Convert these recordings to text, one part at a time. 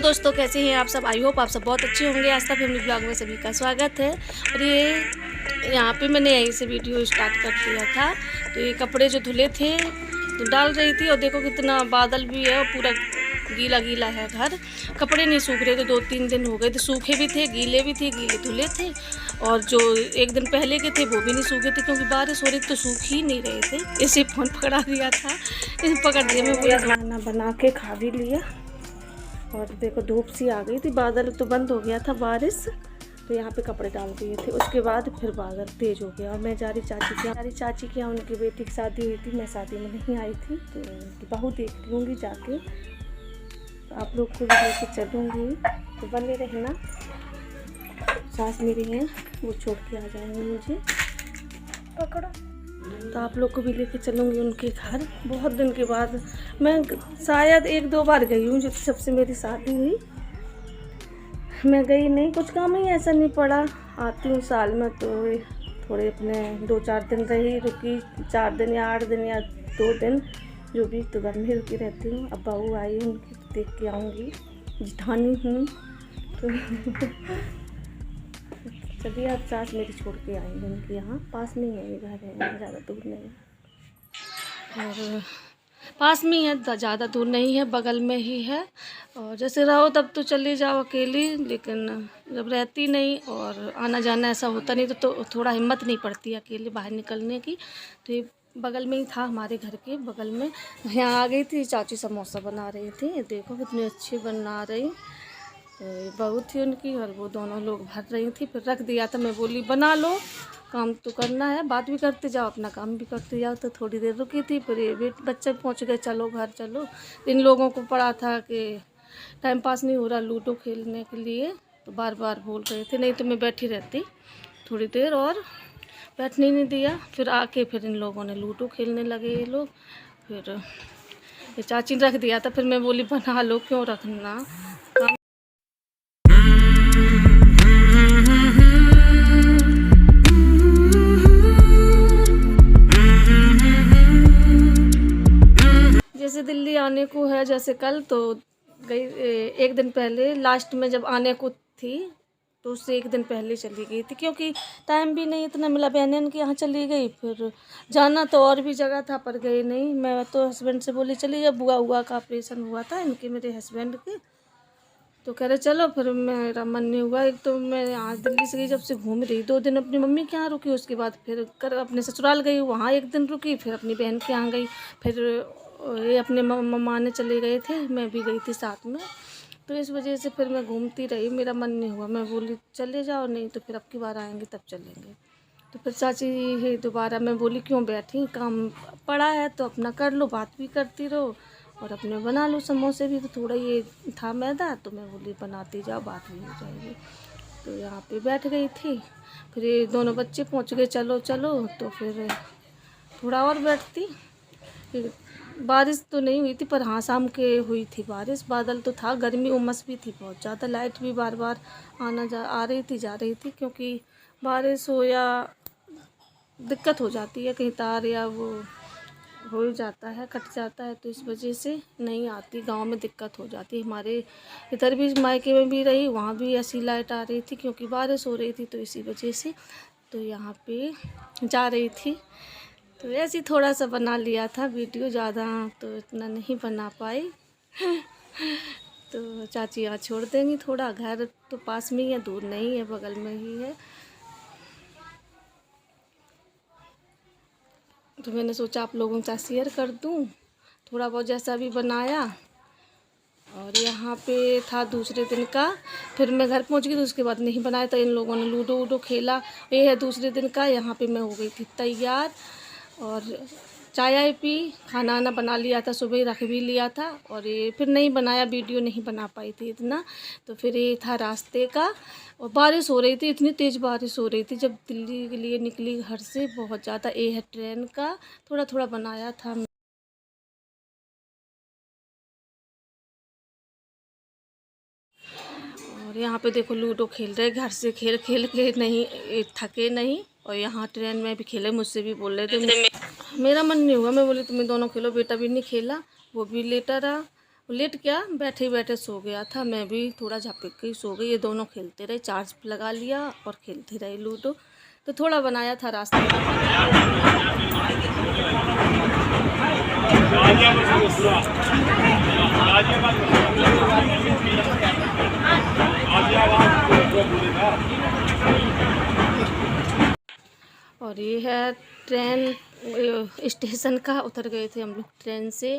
दोस्तों, कैसे हैं आप सब। आई होप आप सब बहुत अच्छे होंगे। आस्था फैमिली ब्लॉग में सभी का स्वागत है। और ये यहाँ पे मैंने यहीं से वीडियो स्टार्ट कर दिया था। तो ये कपड़े जो धुले थे तो डाल रही थी, और देखो कितना बादल भी है और पूरा गीला गीला है घर। कपड़े नहीं सूख रहे थे, 2-3 दिन हो गए थे। सूखे भी थे, गीले भी थे, गीले धुले थे। और जो एक दिन पहले के थे वो भी नहीं सूखे थे, क्योंकि बारिश हो रही तो सूख ही नहीं रहे थे। इसे फ़ोन पकड़ा दिया था, इसे पकड़ दिया। मैं पूरा खाना बना के खा भी लिया। और देखो धूप सी आ गई थी, बादल तो बंद हो गया था बारिश। तो यहाँ पे कपड़े डाल दिए थे, उसके बाद फिर बादल तेज़ हो गया। और मैं जा रही चाची के यहाँ, उनकी बेटी की शादी हुई थी। मैं शादी में नहीं आई थी, तो उनकी बहू देख लूँगी जाके। तो आप लोग को भी लेके चलूँगी, तो बने रहना। सास मेरी हैं, वो छोड़ के आ जाएंगे मुझे। पकड़ो। तो आप लोग को भी लेके चलूँगी उनके घर। बहुत दिन के बाद मैं शायद 1-2 बार गई हूँ, जब सबसे मेरी शादी हुई। मैं गई नहीं, कुछ काम ही ऐसा नहीं पड़ा। आती हूँ साल में तो थोड़े अपने 2-4 दिन रही, रुकी 4 दिन या 8 दिन या 2 दिन, जो भी। तो घर में रुकी रहती हूँ। अब बहू आई, उनकी देख के आऊँगी। जिठानी हूँ तो चलिए, अब सास मेरी छोड़ के आएंगे उनके यहाँ। पास में ही है ये घर, है ज़्यादा दूर नहीं है। और पास में ही है, ज़्यादा दूर नहीं है, बगल में ही है। और जैसे रहो तब तो चली जाओ अकेली, लेकिन जब रहती नहीं और आना जाना ऐसा होता नहीं तो थोड़ा हिम्मत नहीं पड़ती अकेले बाहर निकलने की। तो ये बगल में ही था, हमारे घर के बगल में। यहाँ आ गई थी, चाची समोसा बना रही थी। देखो कितनी अच्छी बना रही। तो बहू थी उनकी, और वो दोनों लोग भर रही थी। फिर रख दिया था, मैं बोली बना लो, काम तो करना है, बात भी करते जाओ, अपना काम भी करते जाओ। तो थोड़ी देर रुकी थी, फिर ये बच्चे पहुंच गए, चलो घर चलो। इन लोगों को पड़ा था कि टाइम पास नहीं हो रहा लूडो खेलने के लिए, तो बार बार बोल रहे थे। नहीं तो मैं बैठी रहती थोड़ी देर, और बैठने नहीं दिया। फिर आके फिर इन लोगों ने लूडो खेलने लगे ये लोग। फिर ये चाची ने रख दिया था, फिर मैं बोली बना लो, क्यों रखना। जैसे दिल्ली आने को है, जैसे कल तो गई, 1 दिन पहले लास्ट में जब आने को थी, तो उससे 1 दिन पहले चली गई थी, क्योंकि टाइम भी नहीं इतना मिला। बहन के यहाँ चली गई, फिर जाना तो और भी जगह था, पर गई नहीं। मैं तो हस्बैंड से बोली चली, जब बुआ का ऑपरेशन हुआ था इनके, मेरे हस्बैंड के, तो कह रहे चलो। फिर मेरा मन नहीं हुआ। एक तो मैं यहाँ दिल्ली से गई, जब से घूम रही, 2 दिन अपनी मम्मी के यहाँ रुकी, उसके बाद फिर अपने ससुराल गई, वहाँ 1 दिन रुकी, फिर अपनी बहन के यहाँ गई। फिर ये अपने ममाने चले गए थे, मैं भी गई थी साथ में। तो इस वजह से फिर मैं घूमती रही, मेरा मन नहीं हुआ। मैं बोली चले जाओ, नहीं तो फिर अब की बार आएंगे तब चलेंगे। तो फिर चाची ही दोबारा, मैं बोली क्यों बैठी, काम पड़ा है तो अपना कर लो, बात भी करती रहो और अपने बना लो। समोसे भी तो थोड़ा ये था मैदा, तो मैं बोली बनाती जाओ, बात भी हो जाएगी। तो यहाँ पे बैठ गई थी। फिर ये दोनों बच्चे पहुँच गए, चलो चलो, तो फिर थोड़ा और बैठती। फिर बारिश तो नहीं हुई थी, पर हाँ शाम के हुई थी बारिश। बादल तो था, गर्मी उमस भी थी बहुत ज़्यादा। लाइट भी बार बार आ रही थी जा रही थी, क्योंकि बारिश हो या दिक्कत हो जाती है, कहीं तार या वो हो ही जाता है, कट जाता है, तो इस वजह से नहीं आती। गांव में दिक्कत हो जाती है। हमारे इधर भी मायके में भी रही, वहाँ भी ऐसी लाइट आ रही थी, क्योंकि बारिश हो रही थी, तो इसी वजह से तो यहाँ पे जा रही थी। तो ऐसे ही थोड़ा सा बना लिया था वीडियो, ज़्यादा तो इतना नहीं बना पाई। तो चाची यहाँ छोड़ देंगी, थोड़ा घर तो पास में ही है, दूर नहीं है, बगल में ही है। तो मैंने सोचा आप लोगों के साथ शेयर कर दूँ, थोड़ा बहुत जैसा भी बनाया। और यहाँ पे था दूसरे दिन का, फिर मैं घर पहुँच गई, तो उसके बाद नहीं बनाया था। इन लोगों ने लूडो वूडो खेला। ये है दूसरे दिन का। यहाँ पे मैं हो गई थी तैयार, और चाय पी, खाना वाना बना लिया था, सुबह ही रख भी लिया था। और ये फिर नहीं बनाया, वीडियो नहीं बना पाई थी इतना। तो फिर ये था रास्ते का, और बारिश हो रही थी, इतनी तेज़ बारिश हो रही थी जब दिल्ली के लिए निकली घर से, बहुत ज़्यादा। ये है ट्रेन का, थोड़ा थोड़ा बनाया था। और यहाँ पे देखो लूडो खेल रहे, घर से खेल खेल के नहीं थके नहीं। और यहाँ ट्रेन में भी खेले, मुझसे भी बोल रहे थे। मेरा मन नहीं हुआ, मैं बोली तुम्हें दोनों खेलो। बेटा भी नहीं खेला, वो भी लेटा रहा। वो लेट गया, बैठे बैठे सो गया था। मैं भी थोड़ा झपक के सो गई। ये दोनों खेलते रहे, चार्ज लगा लिया और खेलते रहे लूडो। तो थोड़ा बनाया था रास्ते में। और ये है ट्रेन स्टेशन का, उतर गए थे हम लोग ट्रेन से।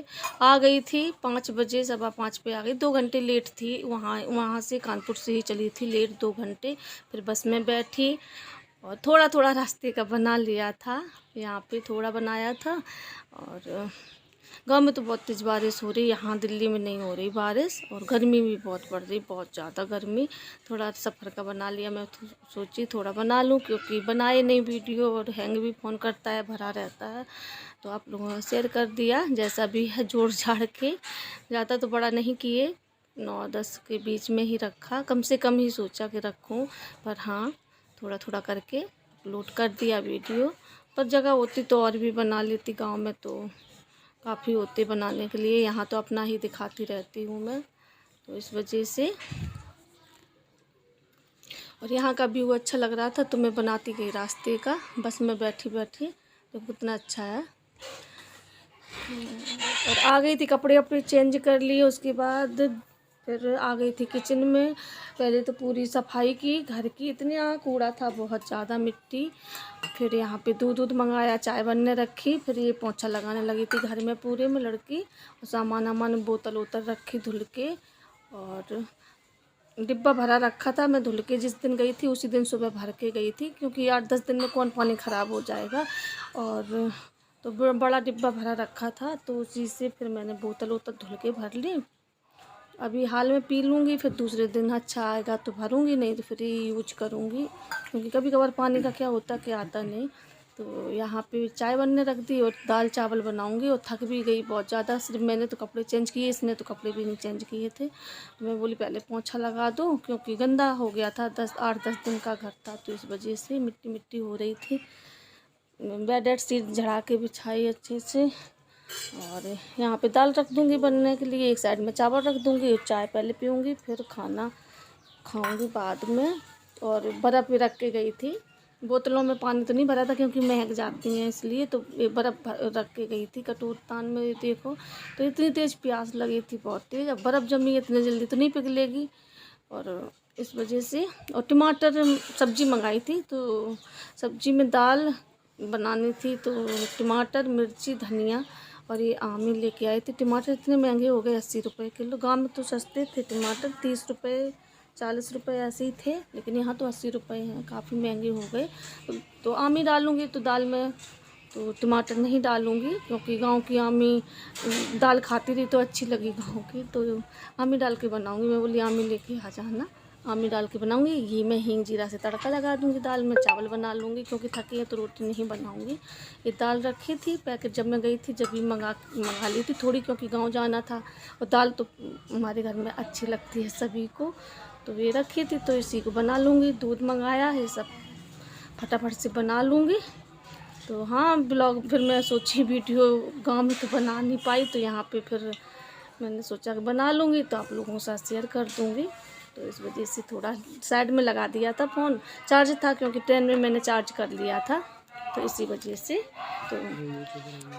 आ गई थी 5 बजे, 5:15 पे आ गई। 2 घंटे लेट थी। वहाँ से कानपुर से ही चली थी लेट 2 घंटे। फिर बस में बैठी और थोड़ा थोड़ा रास्ते का बना लिया था। यहाँ पे थोड़ा बनाया था। और गांव में तो बहुत तेज़ बारिश हो रही, यहाँ दिल्ली में नहीं हो रही बारिश। और गर्मी भी बहुत बढ़ रही, बहुत ज़्यादा गर्मी। थोड़ा सफ़र का बना लिया। मैं सोची थोड़ा बना लूँ, क्योंकि बनाए नहीं वीडियो और हैंग भी फ़ोन करता है, भरा रहता है। तो आप लोगों ने शेयर कर दिया, जैसा भी है जोड़ झाड़ के। ज़्यादा तो बड़ा नहीं किए, 9-10 के बीच में ही रखा। कम से कम ही सोचा कि रखूँ, पर हाँ थोड़ा थोड़ा करके अपलोड कर दिया वीडियो। पर जगह होती तो और भी बना लेती, गांव में तो काफ़ी होते बनाने के लिए। यहाँ तो अपना ही दिखाती रहती हूँ मैं, तो इस वजह से। और यहाँ का व्यू अच्छा लग रहा था तो मैं बनाती गई रास्ते का, बस में बैठी बैठी। तो कितना अच्छा है। और आ गई थी, कपड़े वपड़े चेंज कर लिए। उसके बाद फिर आ गई थी किचन में। पहले तो पूरी सफाई की घर की, इतना कूड़ा था, बहुत ज़्यादा मिट्टी। फिर यहाँ पे दूध मंगाया, चाय बनने रखी। फिर ये पोंछा लगाने लगी थी घर में पूरे में लड़की। और सामान बोतल वोतल रखी धुल के। और डिब्बा भरा रखा था, मैं धुल के जिस दिन गई थी उसी दिन सुबह भर के गई थी, क्योंकि 8-10 दिन में कौन पानी ख़राब हो जाएगा। और तो बड़ा डिब्बा भरा रखा था, तो उसी से फिर मैंने बोतल वोतल धुल के भर ली। अभी हाल में पी लूँगी, फिर दूसरे दिन अच्छा आएगा तो भरूँगी, नहीं तो फिर यूज करूँगी। क्योंकि कभी कभार पानी का क्या होता क्या आता नहीं। तो यहाँ पे चाय बनने रख दी और दाल चावल बनाऊँगी। और थक भी गई बहुत ज़्यादा, सिर्फ मैंने तो कपड़े चेंज किए, इसने तो कपड़े भी नहीं चेंज किए थे। तो मैं बोली पहले पोंछा लगा दूँ, क्योंकि गंदा हो गया था। 8-10 दिन का घर था, तो इस वजह से मिट्टी मिट्टी हो रही थी। बेड शीट झड़ा के बिछाई अच्छे से। और यहाँ पे दाल रख दूँगी बनने के लिए, एक साइड में चावल रख दूँगी। चाय पहले पीऊँगी, फिर खाना खाऊँगी बाद में। और बर्फ़ भी रख के गई थी, बोतलों में पानी तो नहीं भरा था क्योंकि महक जाती हैं, इसलिए। तो बर्फ़ रख के गई थी कटोरतान में। देखो तो इतनी तेज़ प्यास लगी थी, बहुत तेज़। अब बर्फ़ जमी इतनी जल्दी तो नहीं पिघलेगी, और इस वजह से। और टमाटर सब्ज़ी मंगाई थी, तो सब्ज़ी में दाल बनानी थी, तो टमाटर, मिर्ची, धनिया और ये आम ही लेके आई थी। टमाटर इतने महंगे हो गए, 80 रुपये किलो। गाँव में तो सस्ते थे टमाटर, 30 रुपये 40 रुपये ऐसे ही थे, लेकिन यहाँ तो 80 रुपये हैं, काफ़ी महंगे हो गए। तो आम ही डालूँगी, तो दाल में तो टमाटर नहीं डालूँगी, क्योंकि गांव की आमी दाल खाती रही तो अच्छी लगी गांव की, तो आमी डाल के बनाऊँगी। मैं बोली आमी लेके आ जाना, आमी डाल के बनाऊँगी। घी में हींग जीरा से तड़का लगा दूँगी दाल में, चावल बना लूँगी, क्योंकि थकी है तो रोटी नहीं बनाऊँगी। ये दाल रखी थी पैकेट, जब मैं गई थी जब भी मंगा ली थी थोड़ी, क्योंकि गांव जाना था। और दाल तो हमारे घर में अच्छी लगती है सभी को, तो ये रखी थी, तो इसी को बना लूँगी। दूध मंगाया है, सब फटाफट से बना लूँगी। तो हाँ, ब्लॉग फिर मैं सोची वीडियो गांव में तो बना नहीं पाई, तो यहाँ पे फिर मैंने सोचा कि बना लूँगी, तो आप लोगों के साथ शेयर कर दूँगी। तो इस वजह से थोड़ा साइड में लगा दिया था, फ़ोन चार्ज था, क्योंकि ट्रेन में मैंने चार्ज कर लिया था, तो इसी वजह से। तो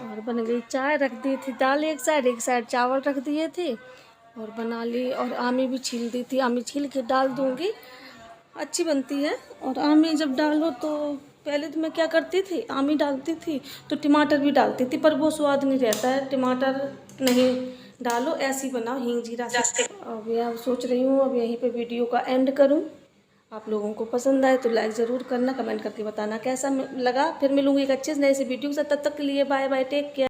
और बन गई चाय, रख दी थी दाल एक साइड चावल रख दिए थे और बना ली। और आमी भी छील दी थी, आमी छील के डाल दूँगी, अच्छी बनती है। और आमी जब डालो तो पहले तो मैं क्या करती थी, आमी डालती थी तो टमाटर भी डालती थी, पर वो स्वाद नहीं रहता है, टमाटर नहीं डालो, ऐसी बनाओ हींग जीरा से। अब यह सोच रही हूँ अब यहीं पे वीडियो का एंड करूँ। आप लोगों को पसंद आए तो लाइक ज़रूर करना, कमेंट करके बताना कैसा लगा। फिर मिलूँगी एक अच्छे से नए से वीडियो के साथ, तब तक के लिए बाय बाय, टेक केयर।